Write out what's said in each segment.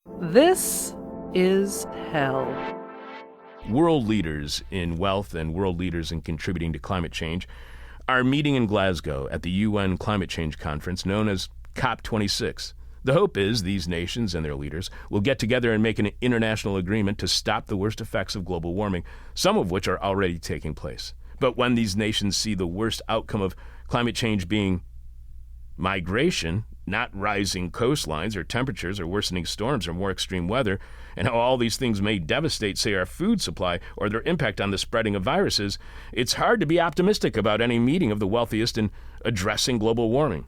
This is hell. World leaders in wealth and world leaders in contributing to climate change are meeting in Glasgow at the UN Climate Change Conference known as COP26. The hope is these nations and their leaders will get together and make an international agreement to stop the worst effects of global warming, some of which are already taking place. But when these nations see the worst outcome of climate change being migration, not rising coastlines or temperatures or worsening storms or more extreme weather, and how all these things may devastate, say, our food supply or their impact on the spreading of viruses, it's hard to be optimistic about any meeting of the wealthiest in addressing global warming.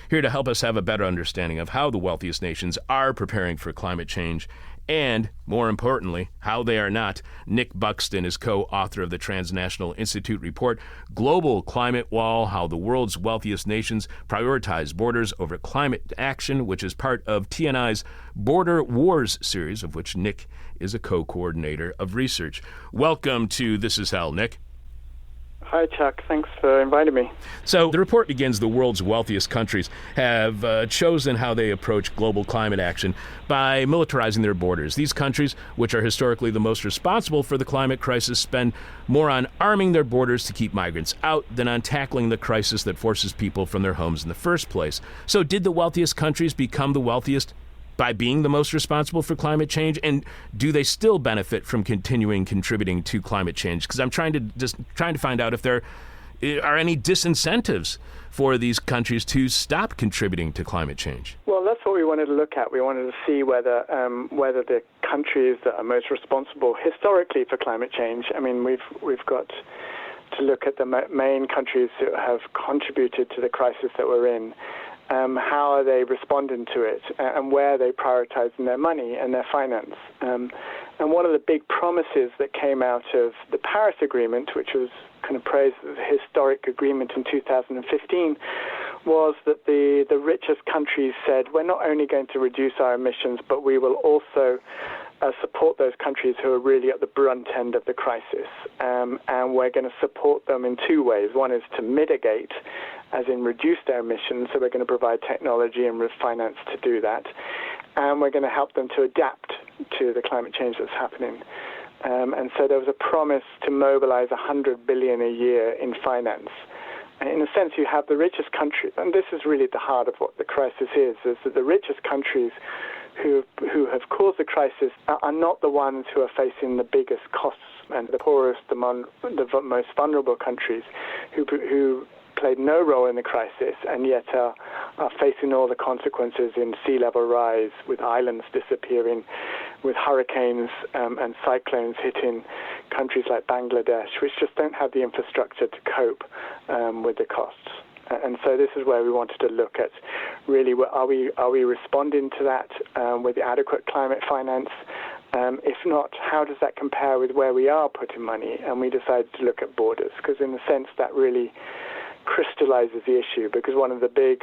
Here to help us have a better understanding of how the wealthiest nations are preparing for climate change and, more importantly, how they are not, Nick Buxton is co-author of the Transnational Institute report, Global Climate Wall, How the World's Wealthiest Nations Prioritize Borders Over Climate Action, which is part of TNI's Border Wars series, of which Nick is a co-coordinator of research. Welcome to This Is Hell, Nick. Hi, Chuck. Thanks for inviting me. So the report begins the world's wealthiest countries have chosen how they approach global climate action by militarizing their borders. These countries, which are historically the most responsible for the climate crisis, spend more on arming their borders to keep migrants out than on tackling the crisis that forces people from their homes in the first place. So did the wealthiest countries become the wealthiest by being the most responsible for climate change? And do they still benefit from continuing contributing to climate change? Because I'm trying to find out if there are any disincentives for these countries to stop contributing to climate change. Well, that's what we wanted to look at. We wanted to see whether the countries that are most responsible historically for climate change. I mean, we've got to look at the main countries that have contributed to the crisis that we're in. How are they responding to it, and where are they prioritizing their money and their finance? And one of the big promises that came out of the Paris Agreement, which was kind of praised as a historic agreement in 2015, was that the richest countries said, we're not only going to reduce our emissions, but we will also support those countries who are really at the brunt end of the crisis. And we're going to support them in two ways. One is to mitigate, as in reduce their emissions, so we're going to provide technology and finance to do that. And we're going to help them to adapt to the climate change that's happening. And so there was a promise to mobilize $100 billion a year in finance. And in a sense, you have the richest countries, and this is really at the heart of what the crisis is that the richest countries who have caused the crisis are not the ones who are facing the biggest costs, and the poorest among the most vulnerable countries who played no role in the crisis and yet are facing all the consequences in sea level rise, with islands disappearing, with hurricanes and cyclones hitting countries like Bangladesh, which just don't have the infrastructure to cope with the costs. And so this is where we wanted to look at, really, are we responding to that with adequate climate finance? If not, how does that compare with where we are putting money? And we decided to look at borders, because in a sense that really crystallizes the issue, because one of the big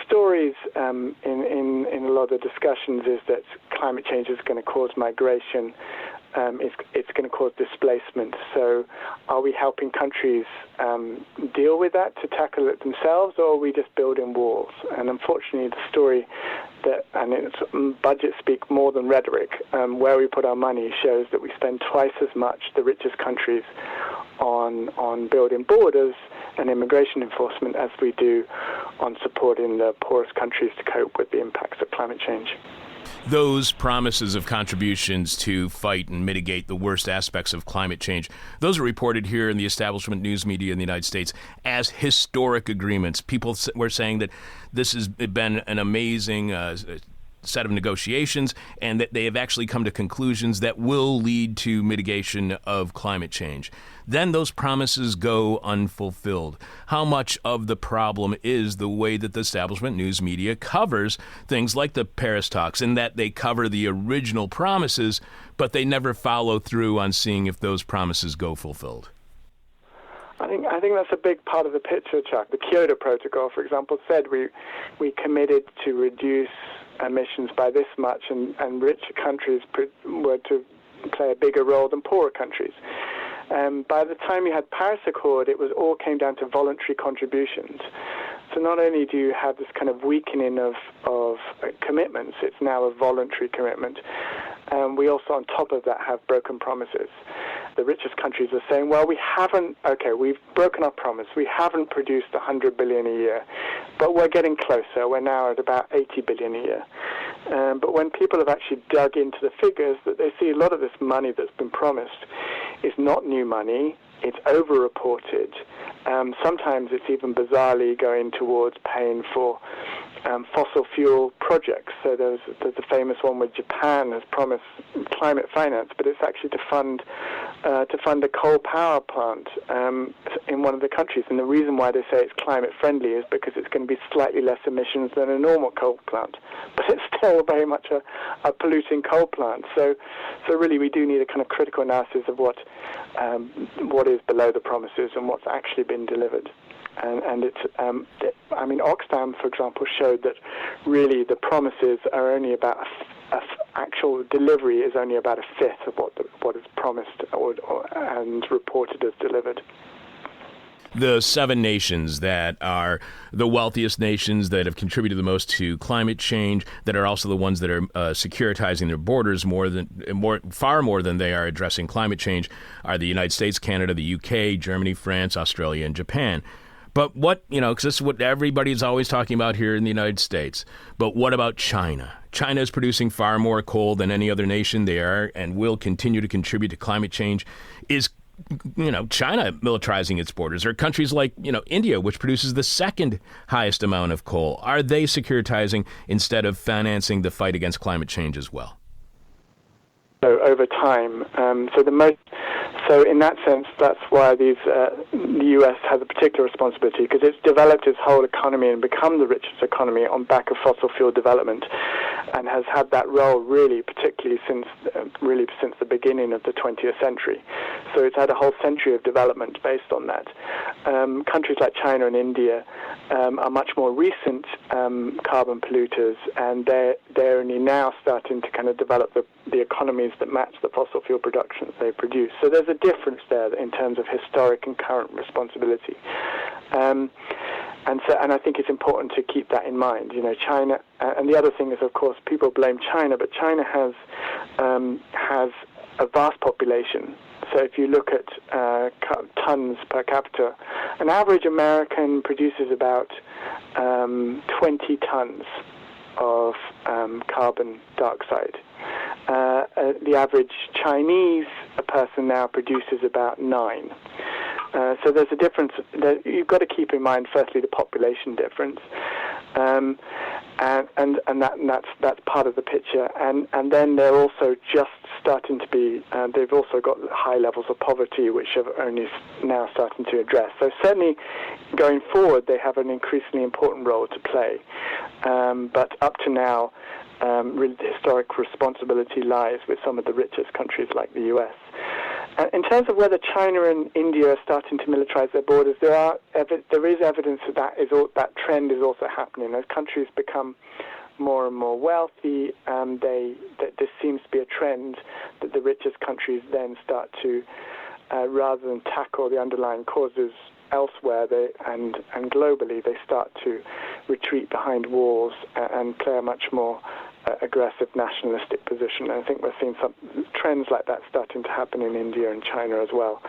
stories in a lot of discussions is that climate change is going to cause migration. It's going to cause displacement. So are we helping countries deal with that, to tackle it themselves, or are we just building walls? And unfortunately, the story budgets speak more than rhetoric. Where we put our money shows that we spend twice as much, the richest countries, on building borders and immigration enforcement as we do on supporting the poorest countries to cope with the impacts of climate change. Those promises of contributions to fight and mitigate the worst aspects of climate change, those are reported here in the establishment news media in the United States as historic agreements. People were saying that this has been an amazing set of negotiations, and that they have actually come to conclusions that will lead to mitigation of climate change. Then those promises go unfulfilled. How much of the problem is the way that the establishment news media covers things like the Paris talks, in that they cover the original promises, but they never follow through on seeing if those promises go fulfilled? I think that's a big part of the picture, Chuck. The Kyoto Protocol, for example, said we committed to reduce emissions by this much, and richer countries were to play a bigger role than poorer countries. By the time you had Paris Accord, it all came down to voluntary contributions. So not only do you have this kind of weakening of commitments. It's now a voluntary commitment. We also, on top of that, have broken promises. The richest countries are saying, well, we've broken our promise. We haven't produced 100 billion a year, but we're getting closer. We're now at about 80 billion a year. But when people have actually dug into the figures, that they see a lot of this money that's been promised is not new money. It's over-reported. Sometimes it's even bizarrely going towards paying for fossil fuel projects. So there's a famous one where Japan has promised climate finance, but it's actually to fund a coal power plant in one of the countries. And the reason why they say it's climate friendly is because it's going to be slightly less emissions than a normal coal plant, but it's still very much a polluting coal plant. So really we do need a kind of critical analysis of what is below the promises and what's actually been delivered. And it's, Oxfam, for example, showed that really the promises are only about actual delivery is only about a fifth of what is promised and reported as delivered. The 7 nations that are the wealthiest nations that have contributed the most to climate change, that are also the ones that are securitizing their borders far more than they are addressing climate change, are the United States, Canada, the UK, Germany, France, Australia, and Japan. But because this is what everybody's always talking about here in the United States. But what about China? China is producing far more coal than any other nation. They are and will continue to contribute to climate change. Is China militarizing its borders? Or countries like, India, which produces the second highest amount of coal, are they securitizing instead of financing the fight against climate change as well? So over time, so in that sense, that's why the U.S. has a particular responsibility, because it's developed its whole economy and become the richest economy on back of fossil fuel development, and has had that role really, particularly since the beginning of the 20th century. So it's had a whole century of development based on that. Countries like China and India are much more recent carbon polluters, and they're only now starting to kind of develop the economies that match the fossil fuel production that they produce. So there's a difference there in terms of historic and current responsibility. And I think it's important to keep that in mind. China, and the other thing is, of course, people blame China, but China has a vast population. So if you look at tons per capita, an average American produces about 20 tons of carbon dioxide. The average Chinese person now produces about 9. So there's a difference. You've got to keep in mind, firstly, the population difference, and that's part of the picture. And then they're also just starting to be. They've also got high levels of poverty, which are only now starting to address. So certainly, going forward, they have an increasingly important role to play. But up to now, really the historic responsibility lies with some of the richest countries like the U.S. In terms of whether China and India are starting to militarize their borders, there is evidence that trend is also happening. As countries become more and more wealthy, there seems to be a trend that the richest countries then start to, rather than tackle the underlying causes elsewhere, and globally, they start to retreat behind walls and play a much more aggressive nationalistic position. And I think we're seeing some trends like that starting to happen in India and China as well.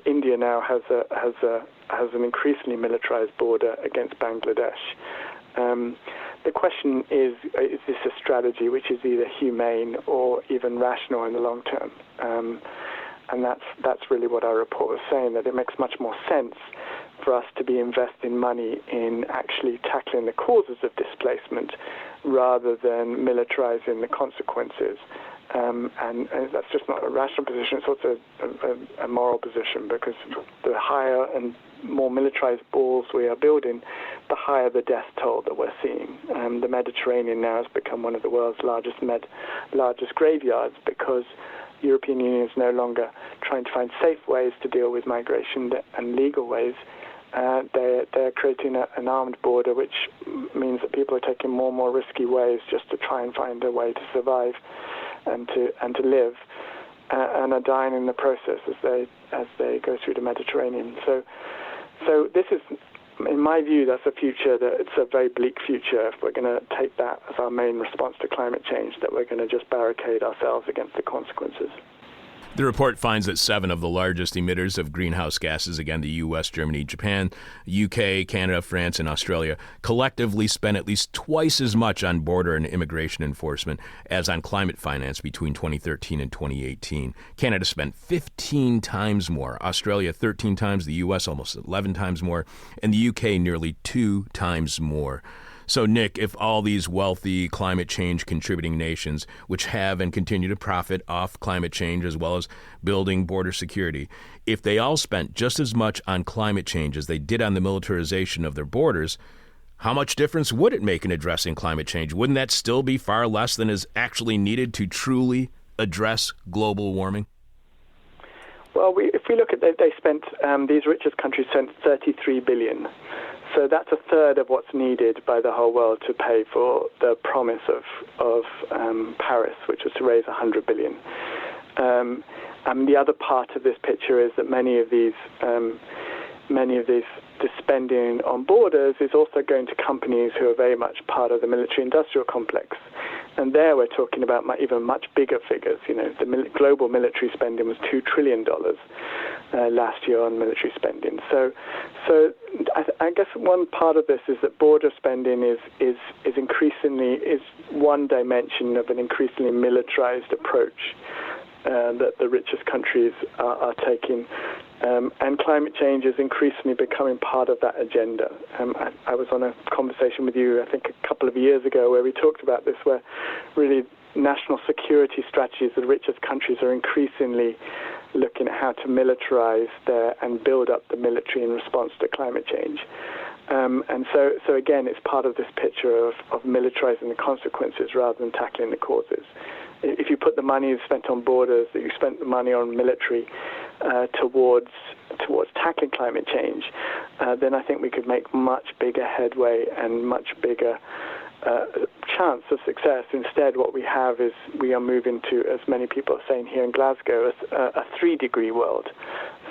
India now has an increasingly militarized border against Bangladesh. The question is this a strategy which is either humane or even rational in the long term? And that's really what our report was saying, that it makes much more sense for us to be investing money in actually tackling the causes of displacement rather than militarizing the consequences. And that's just not a rational position, it's also a moral position, because the higher and more militarized walls we are building, the higher the death toll that we're seeing. The Mediterranean now has become one of the world's largest graveyards, because the European Union is no longer trying to find safe ways to deal with migration and legal ways. They're creating an armed border, which means that people are taking more and more risky ways just to try and find a way to survive and to live, and are dying in the process as they go through the Mediterranean. So this is in my view, that's a future that it's a very bleak future if we're going to take that as our main response to climate change, that we're going to just barricade ourselves against the consequences. The report finds that 7 of the largest emitters of greenhouse gases, again, the U.S., Germany, Japan, UK, Canada, France, and Australia, collectively spent at least twice as much on border and immigration enforcement as on climate finance between 2013 and 2018. Canada spent 15 times more, Australia 13 times, the U.S. almost 11 times more, and the UK nearly 2 times more. So, Nick, if all these wealthy climate change contributing nations, which have and continue to profit off climate change as well as building border security, if they all spent just as much on climate change as they did on the militarization of their borders, how much difference would it make in addressing climate change? Wouldn't that still be far less than is actually needed to truly address global warming? Well, if we look at they spent, these richest countries spent $33 billion. So that's a third of what's needed by the whole world to pay for the promise of Paris, which was to raise $100 billion. And the other part of this picture is that many of these the spending on borders is also going to companies who are very much part of the military-industrial complex. And there we're talking about even much bigger figures. You know, the global military spending was $2 trillion last year on military spending. So I guess one part of this is that border spending is increasingly one dimension of an increasingly militarized approach that the richest countries are taking. And climate change is increasingly becoming part of that agenda. I was on a conversation with you, I think, a couple of years ago where we talked about this, where really national security strategies of the richest countries are increasingly looking at how to militarize and build up the military in response to climate change. And so again, it's part of this picture of militarizing the consequences rather than tackling the causes. If you put the money spent on borders, that you spent the money on military towards tackling climate change, then I think we could make much bigger headway and much bigger chance of success. Instead, what we have is we are moving to, as many people are saying here in Glasgow, a 3-degree world.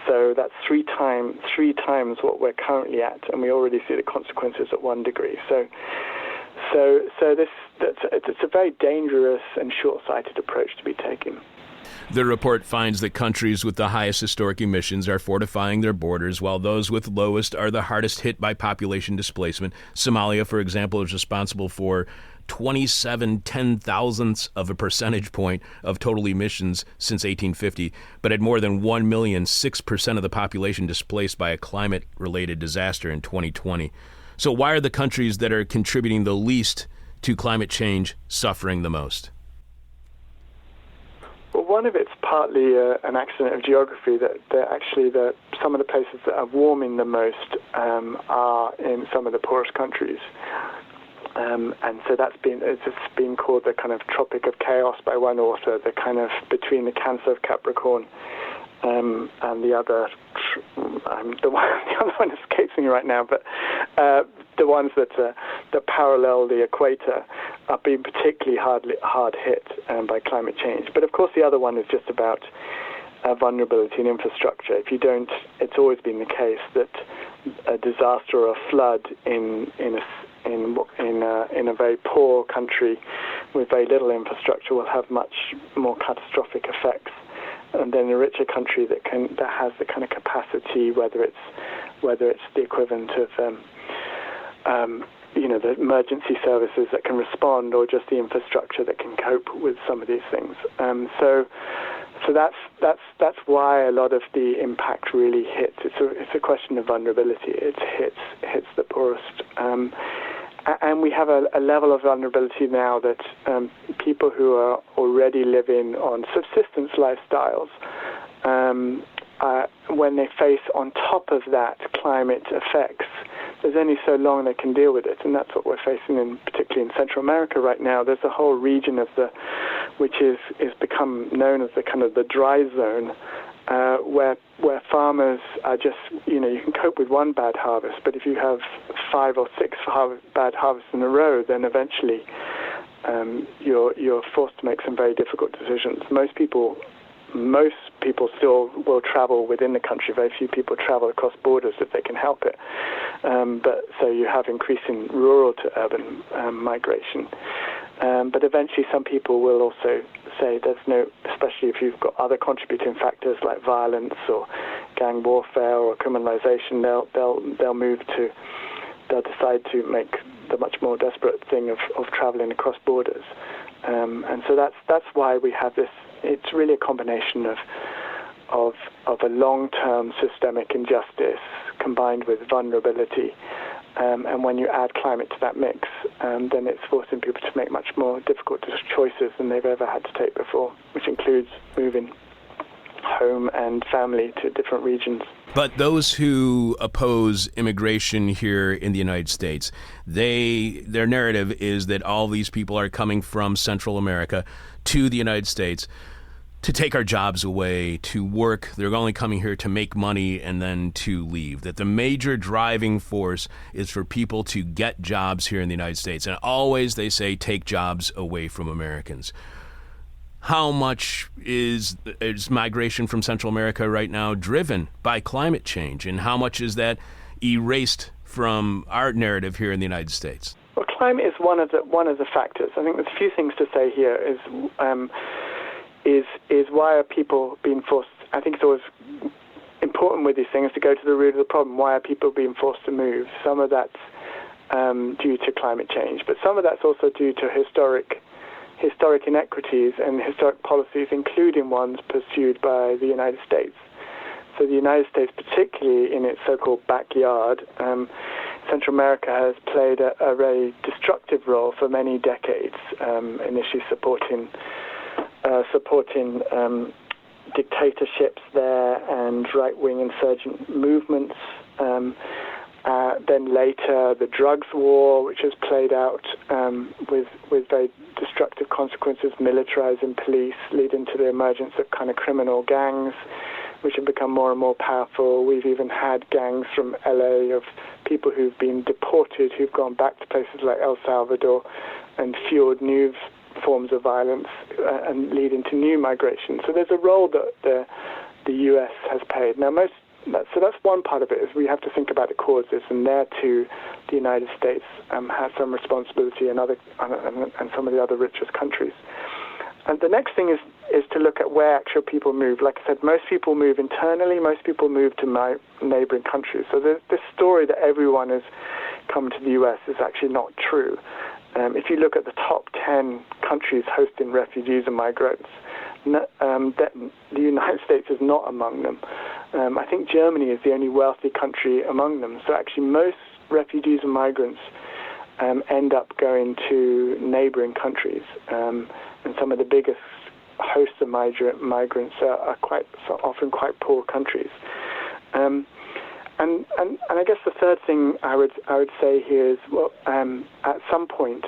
So that's three times what we're currently at, and we already see the consequences at 1 degree. So it's a very dangerous and short-sighted approach to be taken. The report finds that countries with the highest historic emissions are fortifying their borders, while those with lowest are the hardest hit by population displacement. Somalia, for example, is responsible for 27 ten-thousandths of a percentage point of total emissions since 1850, but had more than 1 million, 6% of the population displaced by a climate-related disaster in 2020. So why are the countries that are contributing the least to climate change suffering the most? Well, one of it's partly an accident of geography, that some of the places that are warming the most are in some of the poorest countries. And so it's been called the kind of Tropic of Chaos by one author, the kind of between the Cancer of Capricorn and the other, the other one escapes me right now, but the ones that parallel the equator are being particularly hard hit by climate change. But of course, the other one is just about vulnerability in infrastructure. If you don't, it's always been the case that a disaster or a flood in a very poor country with very little infrastructure will have much more catastrophic effects. And then a richer country that has the kind of capacity, whether it's the equivalent of the emergency services that can respond, or just the infrastructure that can cope with some of these things. So that's why a lot of the impact really hits. It's a question of vulnerability. It hits the poorest. And we have a level of vulnerability now that people who are already living on subsistence lifestyles, when they face on top of that climate effects, there's only so long they can deal with it, and that's what we're facing particularly in Central America right now. There's a whole region which is become known as the kind of the dry zone, where farmers are just, you can cope with one bad harvest, but if you have 5 or 6 bad harvests in a row, then eventually you're forced to make some very difficult decisions. Most people most people still will travel within the country. Very few people travel across borders if they can help it. But so you have increasing rural to urban migration. But eventually some people will also say there's no, especially if you've got other contributing factors like violence or gang warfare or criminalization, they'll decide to make the much more desperate thing of traveling across borders. And so that's why we have this. It's really a combination of a long-term systemic injustice combined with vulnerability. And when you add climate to that mix, then it's forcing people to make much more difficult choices than they've ever had to take before, which includes moving home and family to different regions. But those who oppose immigration here in the United States, their narrative is that all these people are coming from Central America to the United States to take our jobs away, to work. They're only coming here to make money and then to leave. That the major driving force is for people to get jobs here in the United States. And always they say, take jobs away from Americans. How much is migration from Central America right now driven by climate change? And how much is that erased from our narrative here in the United States? Well, climate is one of the factors. I think there's a few things to say here. Is why are people being forced? I think it's always important with these things to go to the root of the problem. Why are people being forced to move? Some of that's due to climate change, but some of that's also due to historic inequities and historic policies, including ones pursued by the United States. So the United States, particularly in its so-called backyard, Central America has played a very destructive role for many decades, initially supporting dictatorships there and right-wing insurgent movements. Then later, the drugs war, which has played out with very destructive consequences, militarizing police, leading to the emergence of kind of criminal gangs, which have become more and more powerful. We've even had gangs from LA of people who've been deported, who've gone back to places like El Salvador and fueled new forms of violence and leading to new migration. So there's a role that the U.S. has played. Now, so that's one part of it, is we have to think about the causes, and there too the United States has some responsibility and some of the other richest countries. And the next thing is to look at where actual people move. Like I said, most people move internally, most people move to neighboring countries. So this story that everyone has come to the U.S. is actually not true. If you look at the top 10 countries hosting refugees and migrants, the United States is not among them. I think Germany is the only wealthy country among them. So actually most refugees and migrants end up going to neighboring countries. And some of the biggest hosts of migrants are often quite poor countries. And I guess the third thing I would say here is, well, at some point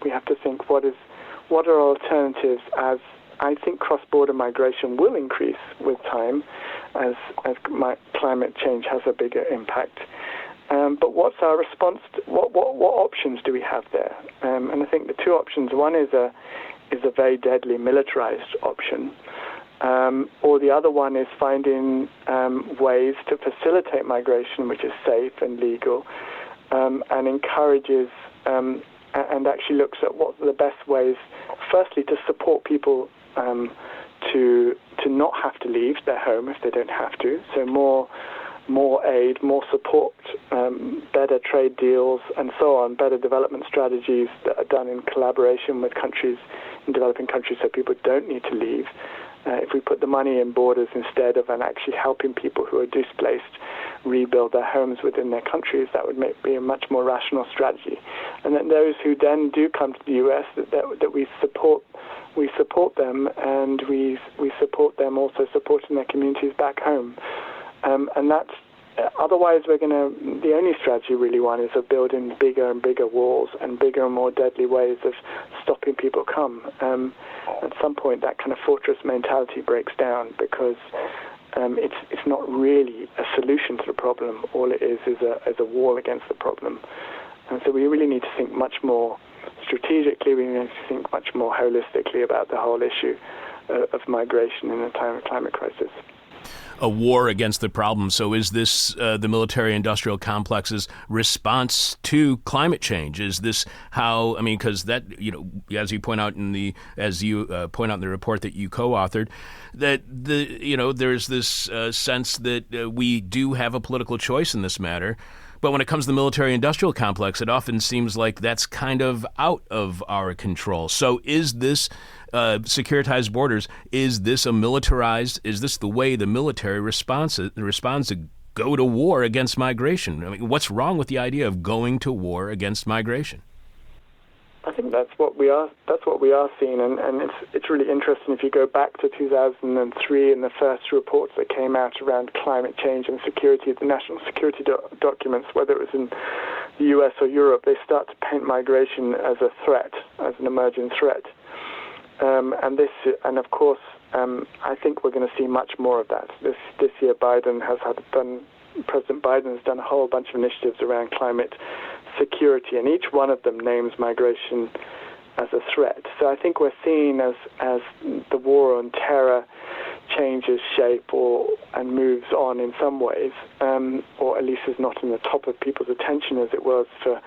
we have to think what are alternatives, as I think cross-border migration will increase with time as climate change has a bigger impact. But what's our response? What options do we have there? And I think the two options. One is a very deadly militarized option. Or the other one is finding ways to facilitate migration, which is safe and legal, and encourages and actually looks at what the best ways, firstly, to support people to not have to leave their home if they don't have to. So more aid, more support, better trade deals, and so on, better development strategies that are done in collaboration with countries, in developing countries, so people don't need to leave. If we put the money in borders instead of actually helping people who are displaced rebuild their homes within their countries, that would be a much more rational strategy. And then those who then do come to the U.S., that we support them, and we support them also supporting their communities back home. And that's otherwise the only strategy really is of building bigger and bigger walls and bigger and more deadly ways of stopping people come. At some point that kind of fortress mentality breaks down, because it's not really a solution to the problem. All it is a wall against the problem. And so we really need to think much more strategically. We need to think much more holistically about the whole issue. migration in a time of climate crisis. A war against the problem. So is this the military-industrial complex's response to climate change? Is this how? I mean, because that, as you point out in the report that you co-authored, that there's this sense that we do have a political choice in this matter. But when it comes to the military-industrial complex, it often seems like that's kind of out of our control. So is this securitized borders, is this the way the military responds to go to war against migration? I mean, what's wrong with the idea of going to war against migration? I think that's what we are seeing, and it's really interesting. If you go back to 2003 and the first reports that came out around climate change and security, the national security documents, whether it was in the US or Europe, they start to paint migration as a threat, as an emerging threat. And of course, I think we're going to see much more of that. This year, President Biden has done a whole bunch of initiatives around climate security, and each one of them names migration as a threat. So I think we're seeing as the war on terror changes shape and moves on in some ways, or at least is not in the top of people's attention as it was for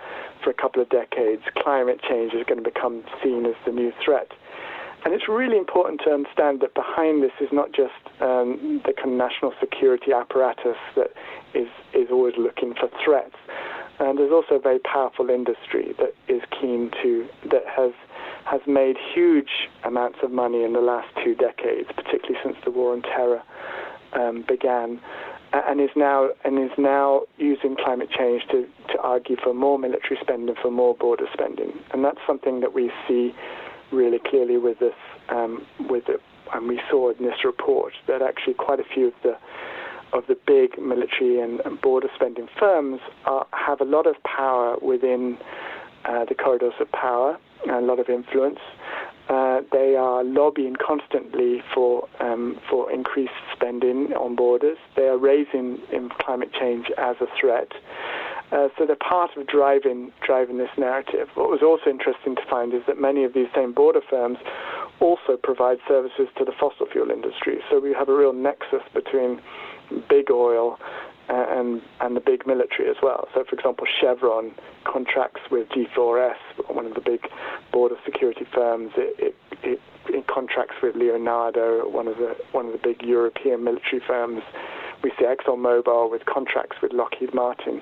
a couple of decades, climate change is going to become seen as the new threat. And it's really important to understand that behind this is not just the kind of national security apparatus that is always looking for threats. And there's also a very powerful industry that has made huge amounts of money in the last 2 decades, particularly since the war on terror began, and is now using climate change to argue for more military spending, for more border spending. And that's something that we see really clearly with this, and we saw in this report that actually quite a few of the big military and border spending firms have a lot of power within the corridors of power, a lot of influence. They are lobbying constantly for increased spending on borders. They are raising climate change as a threat. So they're part of driving this narrative. What was also interesting to find is that many of these same border firms also provide services to the fossil fuel industry. So we have a real nexus between big oil and the big military as well. So, for example, Chevron contracts with G4S, one of the big border security firms. It contracts with Leonardo, one of the big European military firms. We see ExxonMobil with contracts with Lockheed Martin.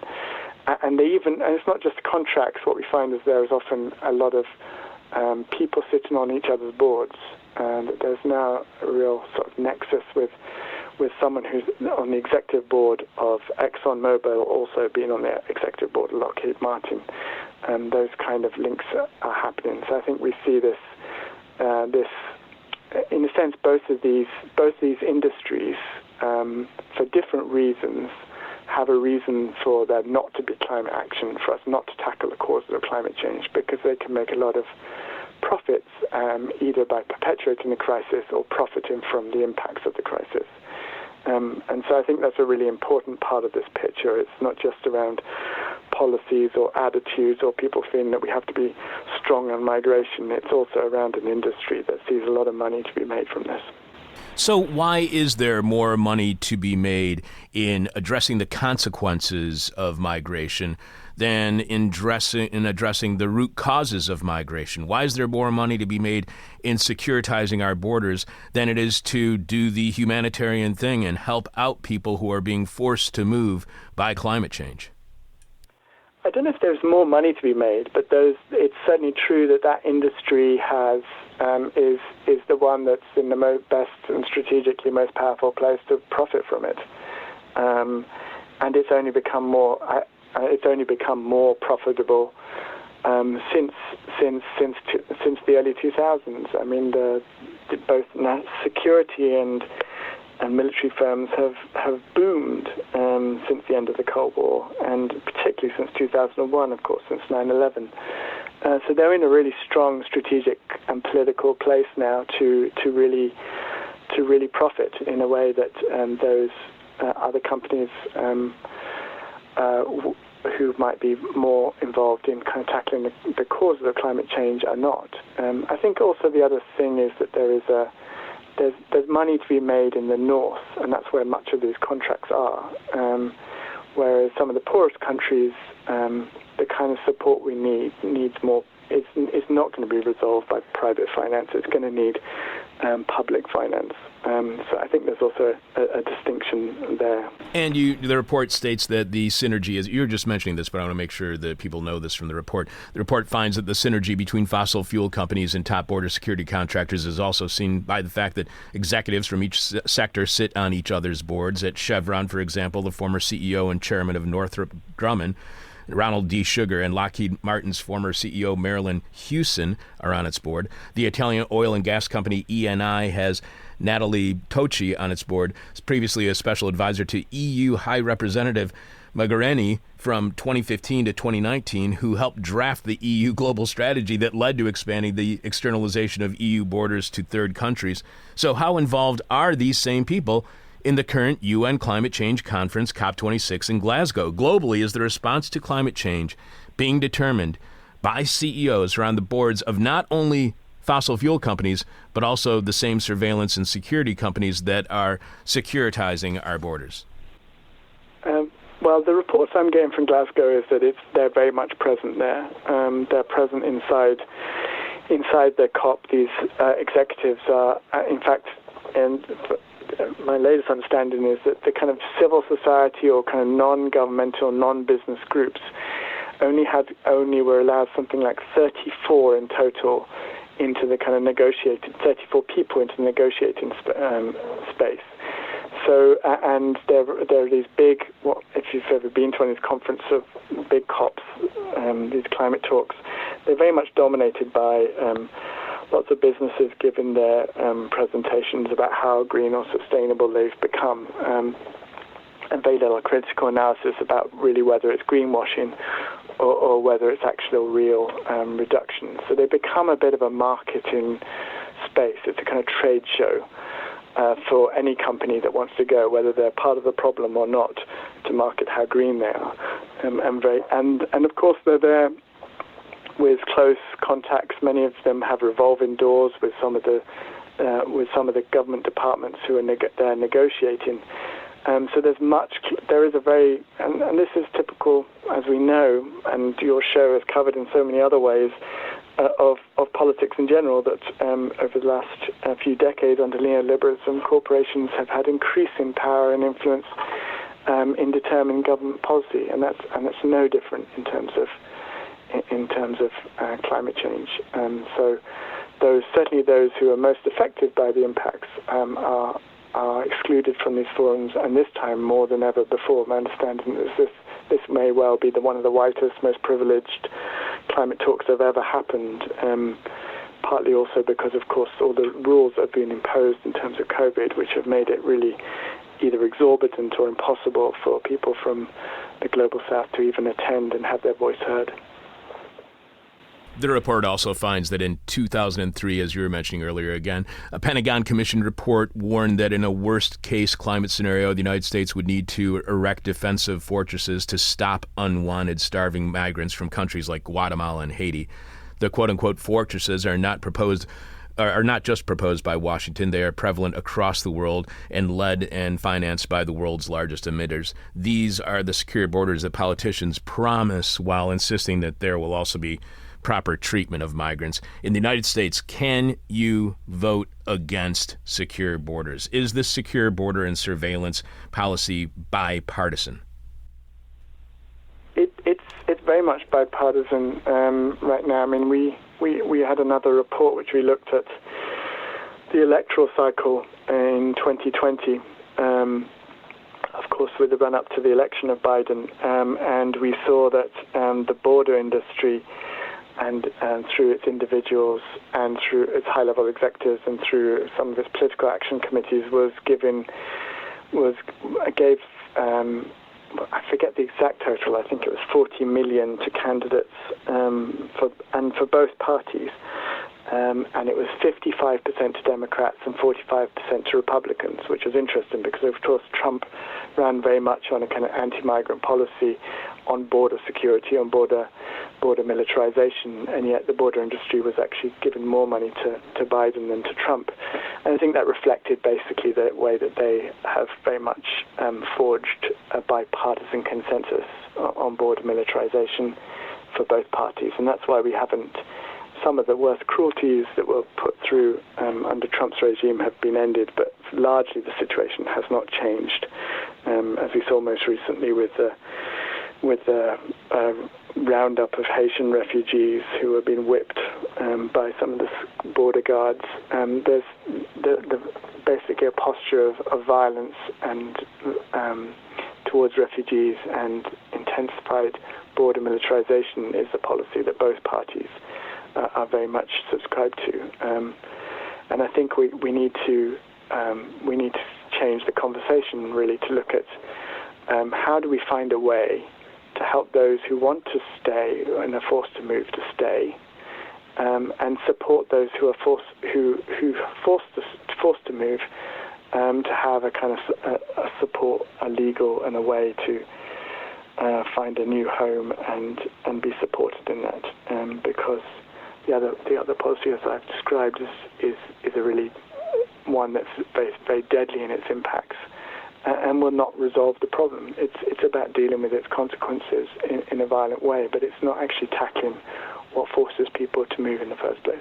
And it's not just contracts. What we find is there is often a lot of people sitting on each other's boards. And there's now a real sort of nexus with someone who's on the executive board of ExxonMobil also being on the executive board of Lockheed Martin. Those kind of links are happening. So I think we see this, in a sense, both these industries, for different reasons, have a reason for there not to be climate action, for us not to tackle the causes of climate change, because they can make a lot of profits, either by perpetuating the crisis or profiting from the impacts of the crisis. And so I think that's a really important part of this picture. It's not just around policies or attitudes or people feeling that we have to be strong on migration. It's also around an industry that sees a lot of money to be made from this. So why is there more money to be made in addressing the consequences of migration than in addressing the root causes of migration? Why is there more money to be made in securitizing our borders than it is to do the humanitarian thing and help out people who are being forced to move by climate change? I don't know if there's more money to be made, but it's certainly true that industry is the one that's in the best and strategically most powerful place to profit from it, and it's only become more profitable since the early 2000s. I mean, both security and military firms have boomed since the end of the Cold War, and particularly since 2001, of course, since 9/11. So they're in a really strong strategic and political place now to really profit in a way that those other companies who might be more involved in kind of tackling the causes of climate change are not. I think also the other thing is that there is there's money to be made in the north, and that's where much of these contracts are. Whereas some of the poorest countries, the kind of support we needs more. It's not going to be resolved by private finance. It's going to need public finance. So I think there's also a distinction there. And the report states that the synergy is, you're just mentioning this, but I want to make sure that people know this from the report. The report finds that the synergy between fossil fuel companies and top border security contractors is also seen by the fact that executives from each sector sit on each other's boards. At Chevron, for example, the former CEO and chairman of Northrop Grumman, Ronald D. Sugar, and Lockheed Martin's former CEO, Marilyn Hewson, are on its board. The Italian oil and gas company Eni has Natalie Tocci on its board, previously a special advisor to EU High Representative Mogherini from 2015 to 2019, who helped draft the EU global strategy that led to expanding the externalization of EU borders to third countries. So how involved are these same people in the current UN Climate Change Conference, COP26 in Glasgow? Globally, is the response to climate change being determined by CEOs who are on the boards of not only fossil fuel companies, but also the same surveillance and security companies that are securitizing our borders? Well, the reports I'm getting from Glasgow is that they're very much present there. They're present inside the COP. These executives are, in fact, and my latest understanding is that the kind of civil society or kind of non-governmental, non-business groups only were allowed something like 34 in total into the kind of 34 people into the negotiating space. So, and there are these big, if you've ever been to one of these conferences of big COPs, these climate talks, they're very much dominated by lots of businesses giving their presentations about how green or sustainable they've become, and very little critical analysis about really whether it's greenwashing or whether it's actual real reduction. So they become a bit of a marketing space. It's a kind of trade show for any company that wants to go, whether they're part of the problem or not, to market how green they are. And of course they're there with close contacts. Many of them have revolving doors with some of the government departments who are they're negotiating. So there is a very, and this is typical, as we know, and your show has covered in so many other ways, of politics in general, that over the last few decades under neoliberalism, corporations have had increasing power and influence in determining government policy, and that's no different in terms of climate change. So certainly those who are most affected by the impacts are excluded from these forums, and this time more than ever before. My understanding is this may well be one of the whitest, most privileged climate talks that have ever happened, partly also because, of course, all the rules that have been imposed in terms of COVID, which have made it really either exorbitant or impossible for people from the global south to even attend and have their voice heard. The report also finds that in 2003, as you were mentioning earlier again, a Pentagon Commission report warned that in a worst-case climate scenario, the United States would need to erect defensive fortresses to stop unwanted starving migrants from countries like Guatemala and Haiti. The quote-unquote fortresses are not just proposed by Washington. They are prevalent across the world and led and financed by the world's largest emitters. These are the secure borders that politicians promise while insisting that there will also be proper treatment of migrants. In the United States, can you vote against secure borders? Is this secure border and surveillance policy bipartisan? It's very much bipartisan right now. I mean, we had another report which we looked at the electoral cycle in 2020, of course, with the run-up to the election of Biden, and we saw that the border industry and through its individuals and through its high-level executives and through some of its political action committees gave I forget the exact total. I think it was 40 million to candidates for both parties. and it was 55% to Democrats and 45% to Republicans, which was interesting because, of course, Trump ran very much on a kind of anti-migrant policy, on border security, on border militarization, and yet the border industry was actually given more money to Biden than to Trump. And I think that reflected basically the way that they have very much forged a bipartisan consensus on border militarization for both parties. And that's why we haven't, some of the worst cruelties that were put through under Trump's regime have been ended, but largely the situation has not changed, as we saw most recently with the roundup of Haitian refugees who have been whipped by some of the border guards. There's basically a posture of violence and towards refugees, and intensified border militarization is a policy that both parties are very much subscribed to. And I think we need to change the conversation really to look at how do we find a way to help those who want to stay and are forced to move to stay, and support those who are forced to move, to have a kind of a support, a legal and a way to find a new home and be supported in that, because the other policy, as I've described, is a really one that's very, very deadly in its impacts, and will not resolve the problem. It's about dealing with its consequences in a violent way, but it's not actually tackling what forces people to move in the first place.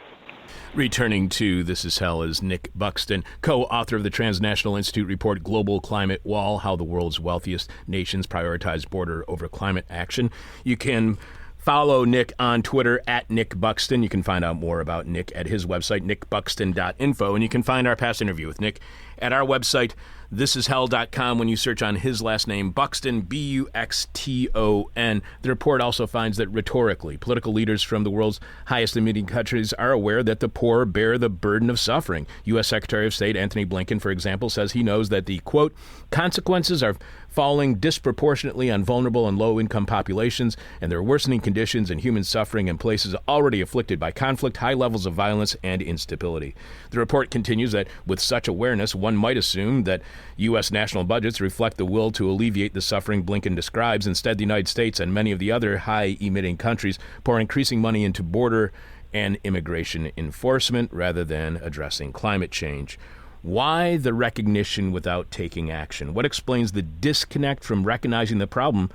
Returning to This Is Hell is Nick Buxton, co-author of the Transnational Institute report Global Climate Wall, How the World's Wealthiest Nations Prioritize Border over Climate Action. You can follow Nick on Twitter at Nick Buxton. You can find out more about Nick at his website, nickbuxton.info, and you can find our past interview with Nick at our website, thisishell.com, when you search on his last name, Buxton, Buxton. The report also finds that rhetorically, political leaders from the world's highest emitting countries are aware that the poor bear the burden of suffering. U.S. Secretary of State Anthony Blinken, for example, says he knows that the, quote, consequences are falling disproportionately on vulnerable and low-income populations, and there are worsening conditions and human suffering in places already afflicted by conflict, high levels of violence, and instability. The report continues that with such awareness, one might assume that U.S. national budgets reflect the will to alleviate the suffering Blinken describes. Instead, the United States and many of the other high-emitting countries pour increasing money into border and immigration enforcement rather than addressing climate change. Why the recognition without taking action? What explains the disconnect from recognizing the problem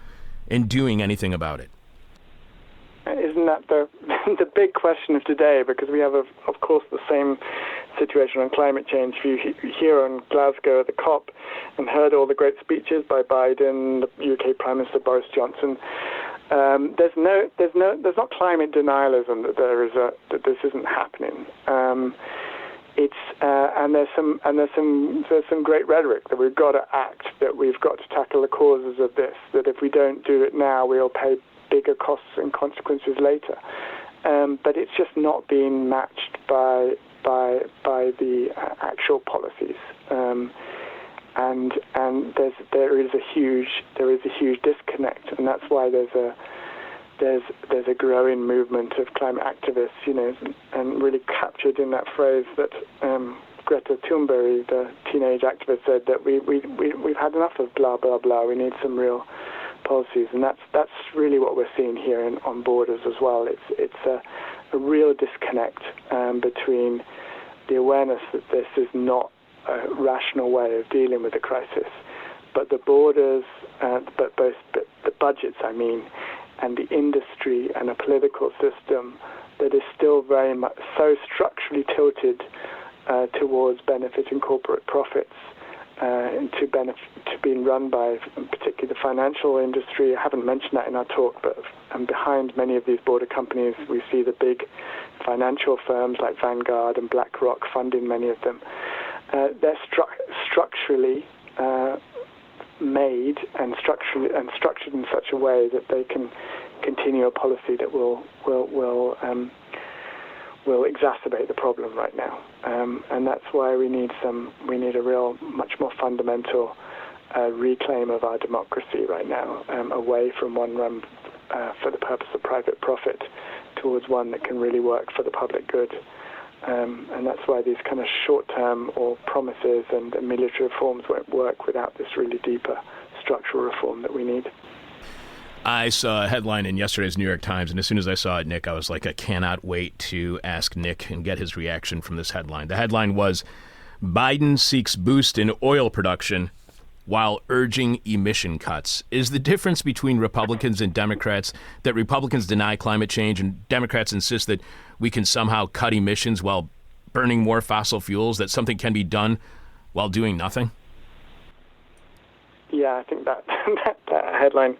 and doing anything about it? Isn't that the big question of today? Because we have, of course, the same situation on climate change. If you hear on Glasgow at the COP and heard all the great speeches by Biden, the UK Prime Minister Boris Johnson, there's not climate denialism that this isn't happening. There's some great rhetoric that we've got to act, that we've got to tackle the causes of this, that if we don't do it now, we'll pay bigger costs and consequences later. But it's just not being matched by the actual policies, and there is a huge disconnect, and that's why there's a growing movement of climate activists, and really captured in that phrase that Greta Thunberg, the teenage activist, said that we've had enough of blah blah blah. We need some real policies, and that's really what we're seeing here on borders as well. It's a real disconnect between the awareness that this is not a rational way of dealing with the crisis, but the borders, but the budgets, and the industry and a political system that is still very much so structurally tilted towards benefiting corporate profits, to being run by particularly the financial industry. I haven't mentioned that in our talk, but behind many of these border companies, we see the big financial firms like Vanguard and BlackRock funding many of them. They're structurally made and structured in such a way that they can continue a policy that will exacerbate the problem right now, and that's why we need a real much more fundamental reclaim of our democracy right now, away from one run for the purpose of private profit towards one that can really work for the public good. And that's why these kind of short-term or promises and military reforms won't work without this really deeper structural reform that we need. I saw a headline in yesterday's New York Times, and as soon as I saw it, Nick, I was like, I cannot wait to ask Nick and get his reaction from this headline. The headline was, Biden seeks boost in oil production while urging emission cuts. Is the difference between Republicans and Democrats that Republicans deny climate change and Democrats insist that we can somehow cut emissions while burning more fossil fuels, that something can be done while doing nothing? Yeah, I think that headline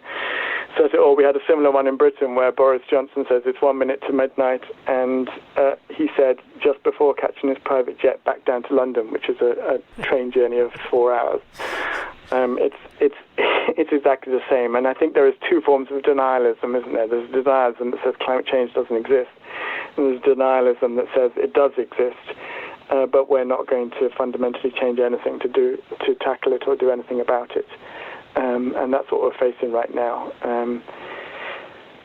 says it all. We had a similar one in Britain where Boris Johnson says it's 1 minute to midnight, and he said just before catching his private jet back down to London, which is a train journey of 4 hours. It's exactly the same, and I think there is two forms of denialism, isn't there? There's denialism that says climate change doesn't exist, and there's denialism that says it does exist, but we're not going to fundamentally change anything to tackle it or do anything about it. And that's what we're facing right now.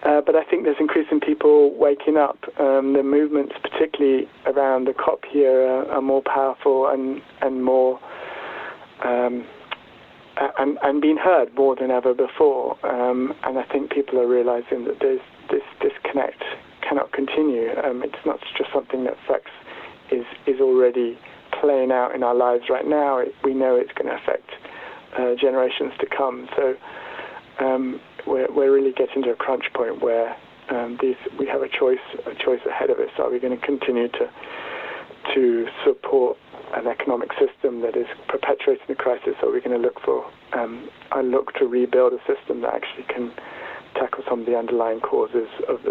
But I think there's increasing people waking up. The movements, particularly around the COP here, are more powerful and more and being heard more than ever before. And I think people are realizing that this disconnect cannot continue. It's not just something that is already playing out in our lives right now. We know it's going to affect generations to come. So we're really getting to a crunch point where we have a choice ahead of us. Are we going to continue to support an economic system that is perpetuating the crisis, or are we going to look to rebuild a system that actually can tackle some of the underlying causes of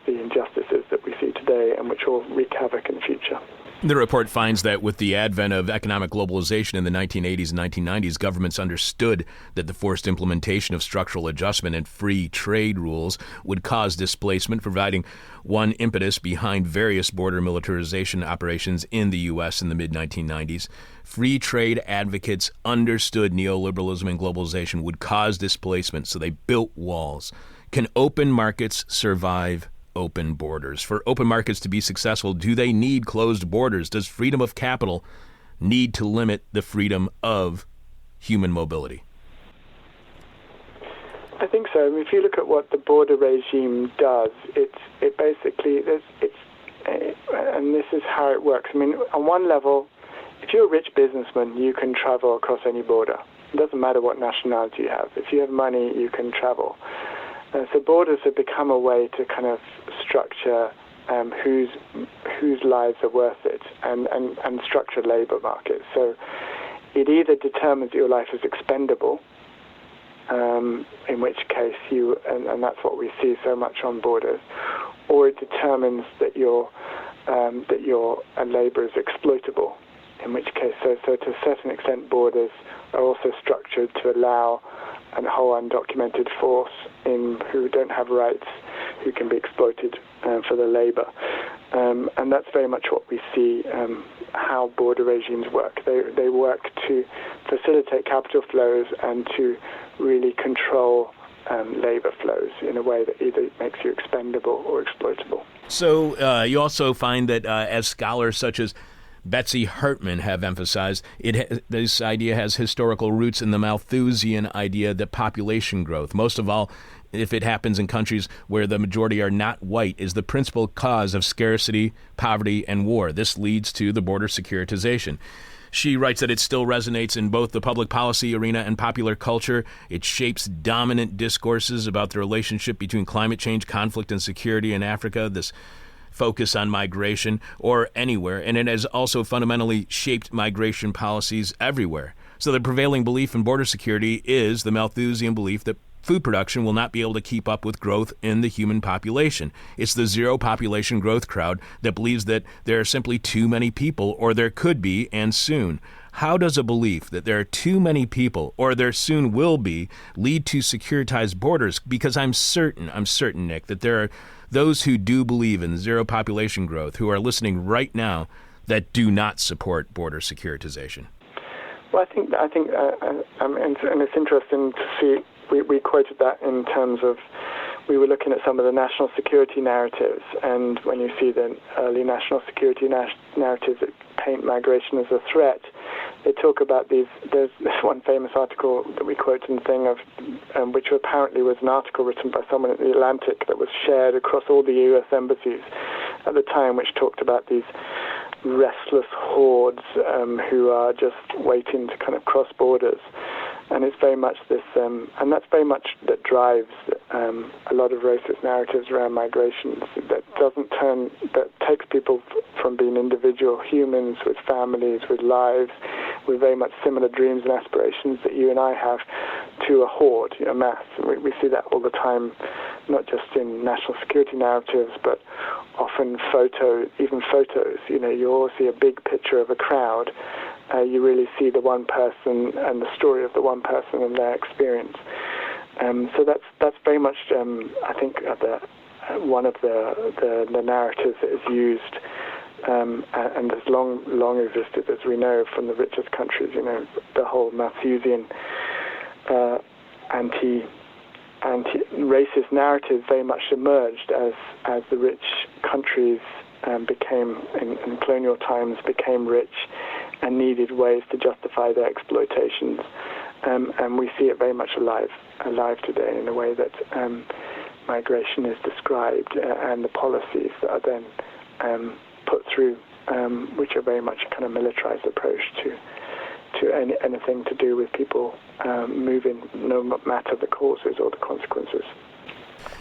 the injustices that we see today and which will wreak havoc in the future? The report finds that with the advent of economic globalization in the 1980s and 1990s, governments understood that the forced implementation of structural adjustment and free trade rules would cause displacement, providing one impetus behind various border militarization operations in the U.S. in the mid-1990s. Free trade advocates understood neoliberalism and globalization would cause displacement, so they built walls. Can open markets survive open borders? For open markets to be successful, do they need closed borders? Does freedom of capital need to limit the freedom of human mobility? I think so. I mean, if you look at what the border regime does, it basically, and this is how it works. I mean, on one level, if you're a rich businessman, you can travel across any border. It doesn't matter what nationality you have. If you have money, you can travel. So borders have become a way to kind of structure whose lives are worth it and structure labour markets. So it either determines that your life is expendable, in which case and that's what we see so much on borders, or it determines that your labour is exploitable, in which case, so to a certain extent, borders are also structured to allow a whole undocumented force who don't have rights, who can be exploited for their labour. And that's very much what we see, how border regimes work. They work to facilitate capital flows and to really control labour flows in a way that either makes you expendable or exploitable. So you also find that as scholars such as Betsy Hartman have emphasized, this idea has historical roots in the Malthusian idea that population growth, most of all if it happens in countries where the majority are not white, is the principal cause of scarcity, poverty, and war. This leads to the border securitization. She writes that it still resonates in both the public policy arena and popular culture. It shapes dominant discourses about the relationship between climate change, conflict, and security in Africa, this focus on migration, or anywhere. And it has also fundamentally shaped migration policies everywhere. So the prevailing belief in border security is the Malthusian belief that food production will not be able to keep up with growth in the human population. It's the zero population growth crowd that believes that there are simply too many people, or there could be, and soon. How does a belief that there are too many people, or there soon will be, lead to securitized borders? Because I'm certain, Nick, that there are those who do believe in zero population growth who are listening right now that do not support border securitization. Well, I think, and it's interesting to see. We quoted that in terms of we were looking at some of the national security narratives, and when you see the early national security narratives that paint migration as a threat, they talk about these. There's this one famous article that we quote in the thing of, which apparently was an article written by someone at the Atlantic that was shared across all the U.S. embassies at the time, which talked about these restless hordes who are just waiting to kind of cross borders. And it's very much this, and that's very much that drives a lot of racist narratives around migration. That takes people from being individual humans with families, with lives, with very much similar dreams and aspirations that you and I have, to a horde, a mass. And we see that all the time, not just in national security narratives, but often even photos. You all see a big picture of a crowd. You really see the one person and the story of the one person and their experience. So that's very much, I think, one of the narratives that is used and has long existed, as we know, from the richest countries. The whole Malthusian anti-racist narrative very much emerged as the rich countries became, in colonial times, became rich and needed ways to justify their exploitations. And we see it very much alive today in the way that migration is described and the policies that are then put through, which are very much a kind of militarized approach to anything to do with people moving, no matter the causes or the consequences.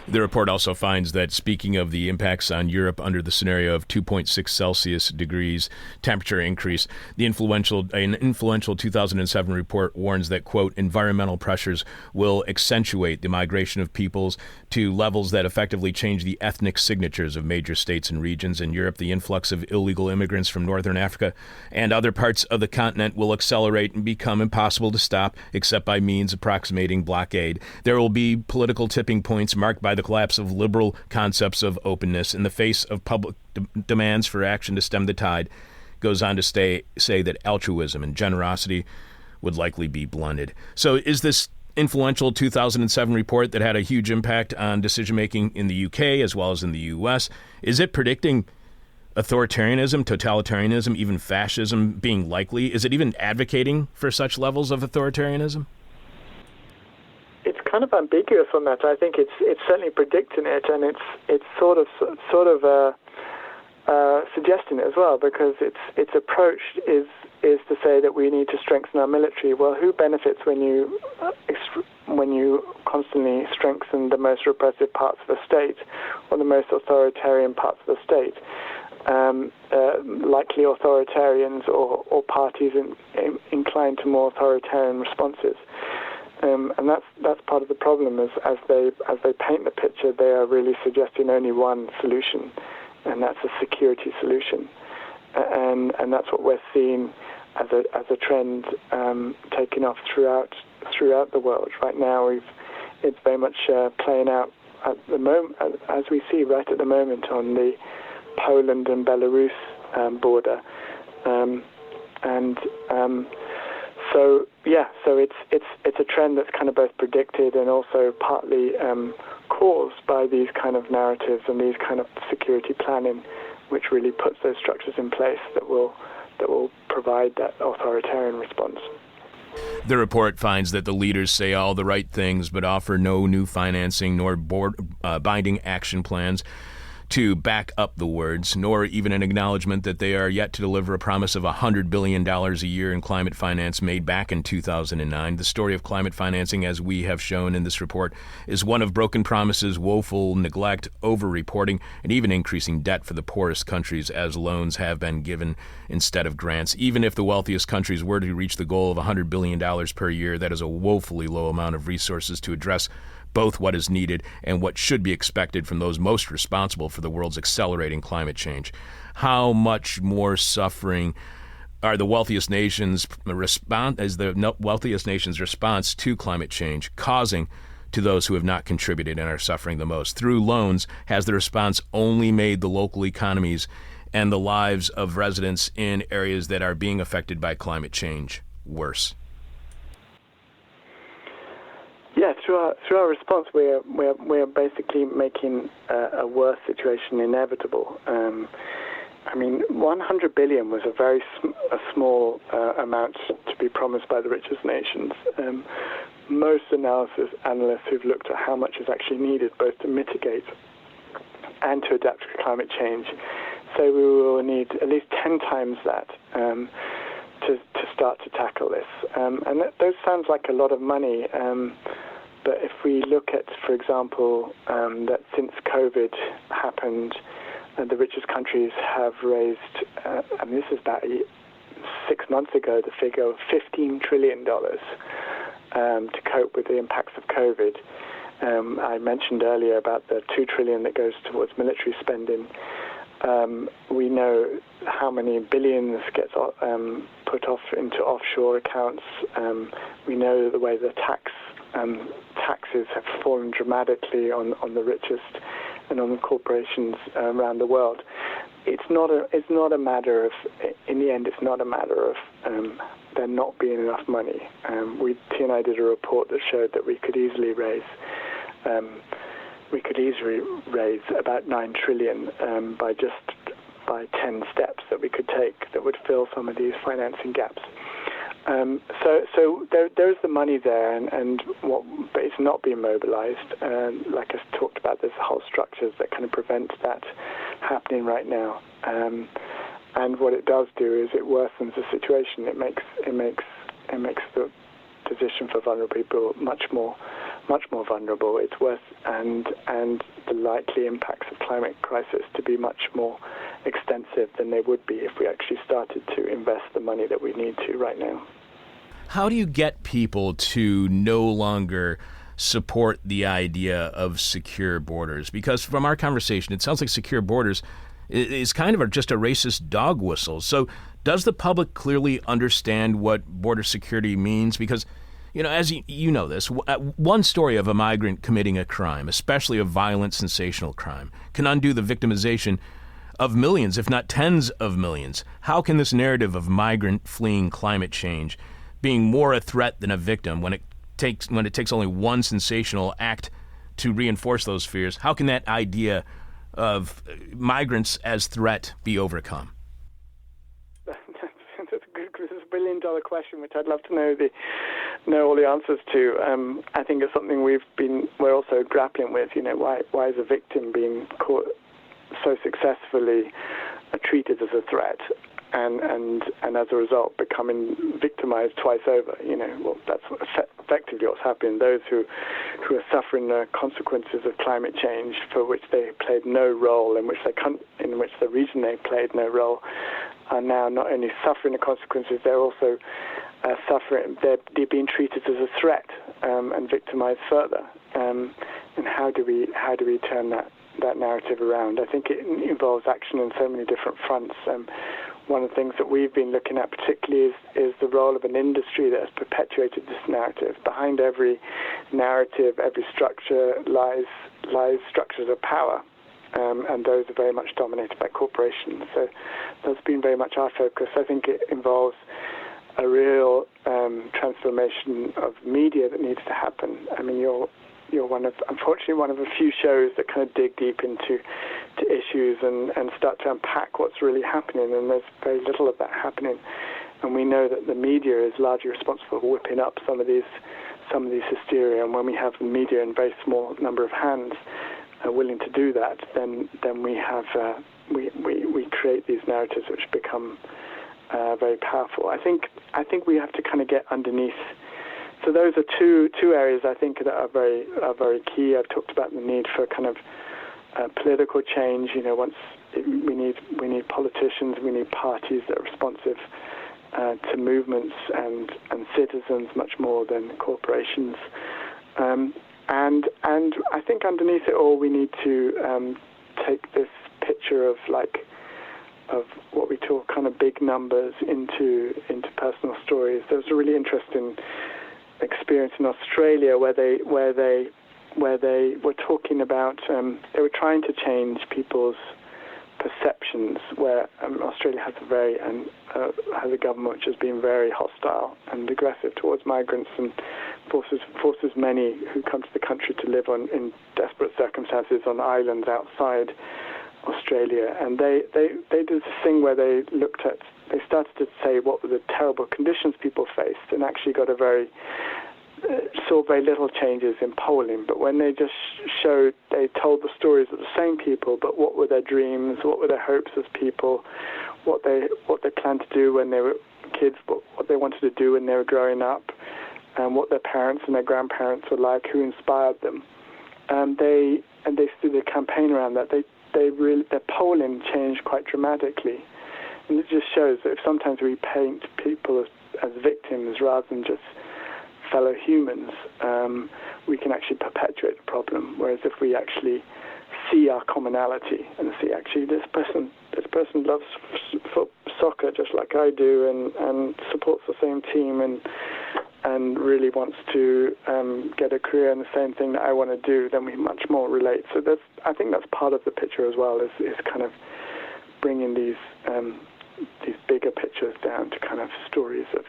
The report also finds that, speaking of the impacts on Europe under the scenario of 2.6 Celsius degrees temperature increase, an influential 2007 report warns that, quote, environmental pressures will accentuate the migration of peoples to levels that effectively change the ethnic signatures of major states and regions. In Europe, the influx of illegal immigrants from northern Africa and other parts of the continent will accelerate and become impossible to stop except by means approximating blockade. There will be political tipping points marked by the collapse of liberal concepts of openness in the face of public demands for action to stem the tide. Goes on to say that altruism and generosity would likely be blunted. So is this influential 2007 report that had a huge impact on decision-making in the UK as well as in the US, is it predicting authoritarianism, totalitarianism, even fascism being likely? Is it even advocating for such levels of authoritarianism? It's kind of ambiguous on that. I think it's certainly predicting it, and it's sort of suggesting it as well, because its approach is to say that we need to strengthen our military. Well, who benefits when you constantly strengthen the most repressive parts of the state or the most authoritarian parts of the state? Likely authoritarians or parties inclined to more authoritarian responses. And that's part of the problem. As they paint the picture, they are really suggesting only one solution, and that's a security solution. And that's what we're seeing as a trend taking off throughout the world. Right now, it's very much playing out at the moment, as we see right at the moment on the Poland and Belarus border, So it's a trend that's kind of both predicted and also partly caused by these kind of narratives and these kind of security planning, which really puts those structures in place that will provide that authoritarian response. The report finds that the leaders say all the right things but offer no new financing nor binding action plans to back up the words, nor even an acknowledgement that they are yet to deliver a promise of $100 billion a year in climate finance made back in 2009. The story of climate financing, as we have shown in this report, is one of broken promises, woeful neglect, over-reporting, and even increasing debt for the poorest countries as loans have been given instead of grants. Even if the wealthiest countries were to reach the goal of $100 billion per year, that is a woefully low amount of resources to address both what is needed and what should be expected from those most responsible for the world's accelerating climate change. How much more suffering are the wealthiest nations' response to climate change causing to those who have not contributed and are suffering the most? Through loans, has the response only made the local economies and the lives of residents in areas that are being affected by climate change worse? Yes, through our response, we're basically making a worse situation inevitable. I mean, 100 billion was a small amount to be promised by the richest nations. Most analysts who've looked at how much is actually needed, both to mitigate and to adapt to climate change, say we will need at least 10 times that to start to tackle this. And those sounds like a lot of money. But if we look at, for example, that since COVID happened, the richest countries have raised, and this is about 6 months ago, the figure of $15 trillion to cope with the impacts of COVID. I mentioned earlier about the $2 trillion that goes towards military spending. We know how many billions gets put off into offshore accounts. We know the way the taxes have fallen dramatically on the richest and on the corporations around the world. It's not a matter of, in the end, it's not a matter of there not being enough money. T and I did a report that showed that we could easily raise about 9 trillion by 10 steps that we could take that would fill some of these financing gaps. So there's the money there, but it's not being mobilized. Like I talked about, there's whole structures that kind of prevent that happening right now. And what it does do is it worsens the situation. It makes the position for vulnerable people much more vulnerable. It's worse, and the likely impacts of climate crisis to be much more extensive than they would be if we actually started to invest the money that we need to right now. How do you get people to no longer support the idea of secure borders? Because from our conversation, it sounds like secure borders is kind of just a racist dog whistle. So does the public clearly understand what border security means? Because, as you know this, one story of a migrant committing a crime, especially a violent, sensational crime, can undo the victimization of millions, if not tens of millions. How can this narrative of migrant fleeing climate change being more a threat than a victim when it takes only one sensational act to reinforce those fears, how can that idea of migrants as threat be overcome? That's a billion-dollar question, which I'd love to know all the answers to. I think it's something we're also grappling with. Why is a victim being caught so successfully treated as a threat, and as a result becoming victimized twice over? That's effectively what's happening. Those who are suffering the consequences of climate change, for which they played no role, in which the region they played no role, are now not only suffering the consequences, they're also suffering. They're being treated as a threat and victimized further. And how do we turn that narrative around? I think it involves action on so many different fronts. One of the things that we've been looking at particularly is the role of an industry that has perpetuated this narrative. Behind every narrative, every structure lies structures of power, and those are very much dominated by corporations. So that's been very much our focus. I think it involves a real transformation of media that needs to happen. I mean, you're unfortunately one of a few shows that kind of dig deep into issues and start to unpack what's really happening, and there's very little of that happening. And we know that the media is largely responsible for whipping up some of these hysteria. And when we have the media in a very small number of hands willing to do that, then we have we create these narratives which become very powerful. I think we have to kind of get underneath. So those are two areas I think that are very key. I've talked about the need for kind of political change. Once we need politicians, we need parties that are responsive to movements and citizens much more than corporations. And I think underneath it all, we need to take this picture of what we call kind of big numbers into personal stories. There was a really interesting experience in Australia where they were talking about they were trying to change people's perceptions where Australia has a government which has been very hostile and aggressive towards migrants and forces many who come to the country to live in desperate circumstances on islands outside Australia. And they did this thing where they started to say what were the terrible conditions people faced, and actually got saw very little changes in polling. But when they just they told the stories of the same people, but what were their dreams, what were their hopes as people, what they planned to do when they were kids, what they wanted to do when they were growing up, and what their parents and their grandparents were like, who inspired them. And they did a campaign around that. Their polling changed quite dramatically. And it just shows that if sometimes we paint people as victims rather than just fellow humans, we can actually perpetuate the problem. Whereas if we actually see our commonality and see actually this person loves soccer just like I do and supports the same team and really wants to get a career in the same thing that I want to do, then we much more relate. So I think that's part of the picture as well, is kind of bringing these bigger pictures down to kind of stories of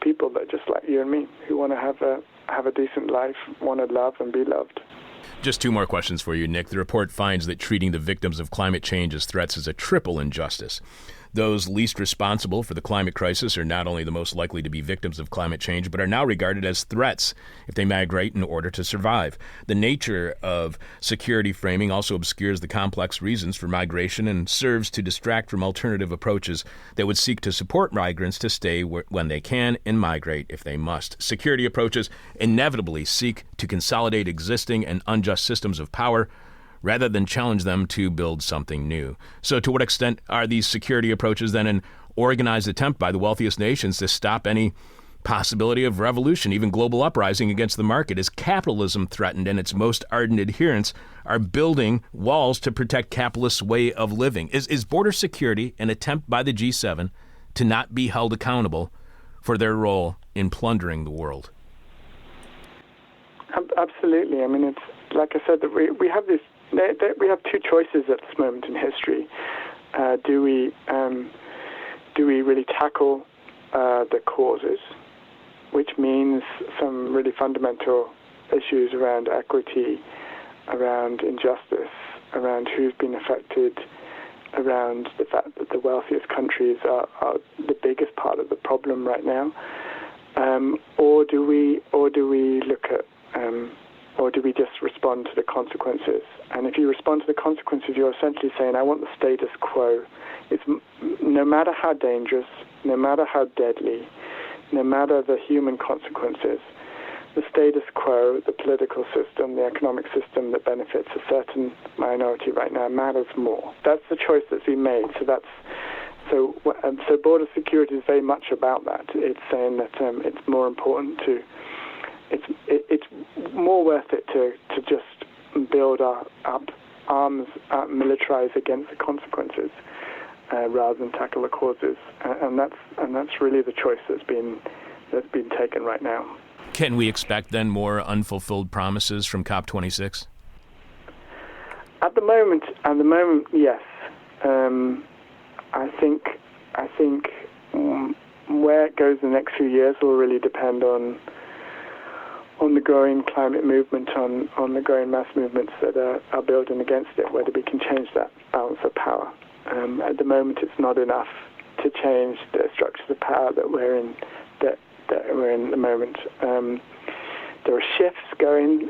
people that are just like you and me, who want to have a decent life, want to love and be loved. Just two more questions for you, Nick. The report finds that treating the victims of climate change as threats is a triple injustice. Those least responsible for the climate crisis are not only the most likely to be victims of climate change, but are now regarded as threats if they migrate in order to survive. The nature of security framing also obscures the complex reasons for migration and serves to distract from alternative approaches that would seek to support migrants to stay when they can and migrate if they must. Security approaches inevitably seek to consolidate existing and unjust systems of power rather than challenge them to build something new. So to what extent are these security approaches then an organized attempt by the wealthiest nations to stop any possibility of revolution, even global uprising against the market? Is capitalism threatened and its most ardent adherents are building walls to protect capitalists' way of living? Is border security an attempt by the G7 to not be held accountable for their role in plundering the world? Absolutely. I mean, it's like I said, that we have this. We have two choices at this moment in history. Do we really tackle the causes, which means some really fundamental issues around equity, around injustice, around who's been affected, around the fact that the wealthiest countries are the biggest part of the problem right now, or do we look at or do we just respond to the consequences? And if you respond to the consequences, you're essentially saying, I want the status quo. It's no matter how dangerous, no matter how deadly, no matter the human consequences, the status quo, the political system, the economic system that benefits a certain minority right now matters more. That's the choice that's been made. So border security is very much about that. It's saying that it's more important to. It's more worth it to just build up arms, militarize against the consequences, rather than tackle the causes. And that's really the choice that's been taken right now. Can we expect then more unfulfilled promises from COP26? At the moment, yes. I think where it goes in the next few years will really depend on the growing climate movement, on the growing mass movements that are building against it, whether we can change that balance of power. At the moment, it's not enough to change the structures of power that we're in at the moment. There are shifts going,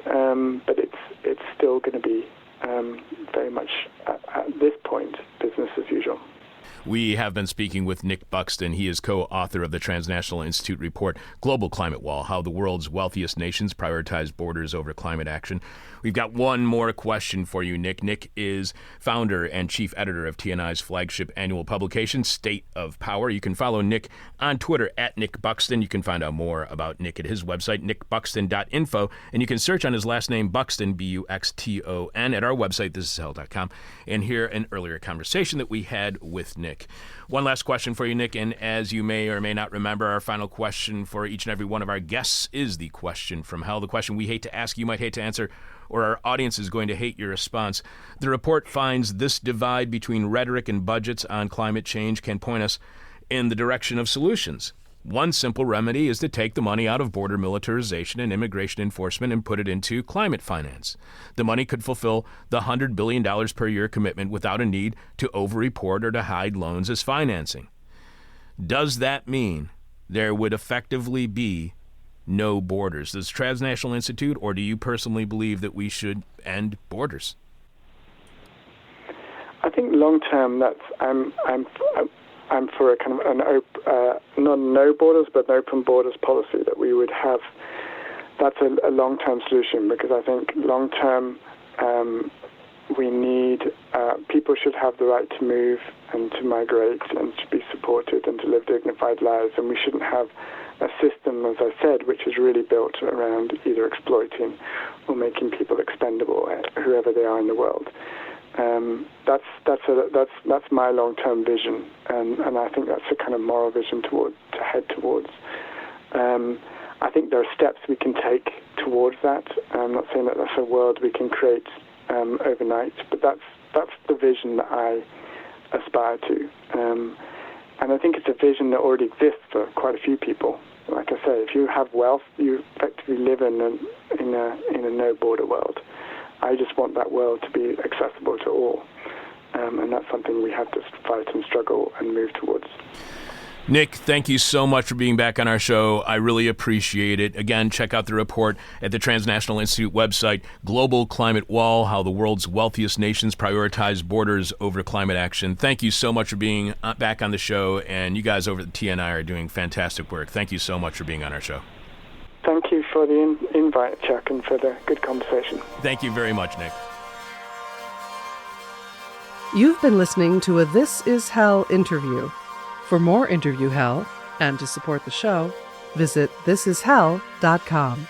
but it's still going to be very much at this point business as usual. We have been speaking with Nick Buxton. He is co-author of the Transnational Institute report, Global Climate Wall, How the World's Wealthiest Nations Prioritize Borders Over Climate Action. We've got one more question for you, Nick. Nick is founder and chief editor of TNI's flagship annual publication, State of Power. You can follow Nick on Twitter at Nick Buxton. You can find out more about Nick at his website, nickbuxton.info, and you can search on his last name, Buxton, Buxton, at our website, thisishell.com, and hear an earlier conversation that we had with Nick. One last question for you, Nick, and as you may or may not remember, our final question for each and every one of our guests is the question from hell, the question we hate to ask, you might hate to answer, or our audience is going to hate your response. The report finds this divide between rhetoric and budgets on climate change can point us in the direction of solutions. One simple remedy is to take the money out of border militarization and immigration enforcement and put it into climate finance. The money could fulfill the $100 billion per year commitment without a need to over-report or to hide loans as financing. Does that mean there would effectively be no borders? Does Transnational Institute, or do you personally believe that we should end borders? I think long term, I'm for a kind of not no borders, but an open borders policy that we would have. That's a long-term solution, because I think long-term we need, people should have the right to move and to migrate and to be supported and to live dignified lives, and we shouldn't have a system, as I said, which is really built around either exploiting or making people expendable, whoever they are in the world. That's my long-term vision, and I think that's a kind of moral vision to head towards. I think there are steps we can take towards that. I'm not saying that that's a world we can create overnight, but that's the vision that I aspire to. And I think it's a vision that already exists for quite a few people. Like I say, if you have wealth, you effectively live in a no-border world. I just want that world to be accessible to all, and that's something we have to fight and struggle and move towards. Nick, thank you so much for being back on our show. I really appreciate it. Again, check out the report at the Transnational Institute website, Global Climate Wall, How the World's Wealthiest Nations Prioritize Borders Over Climate Action. Thank you so much for being back on the show, and you guys over at the TNI are doing fantastic work. Thank you so much for being on our show. Thank you for the invite, Chuck, and for the good conversation. Thank you very much, Nick. You've been listening to a This Is Hell interview. For more interview hell and to support the show, visit thisishell.com.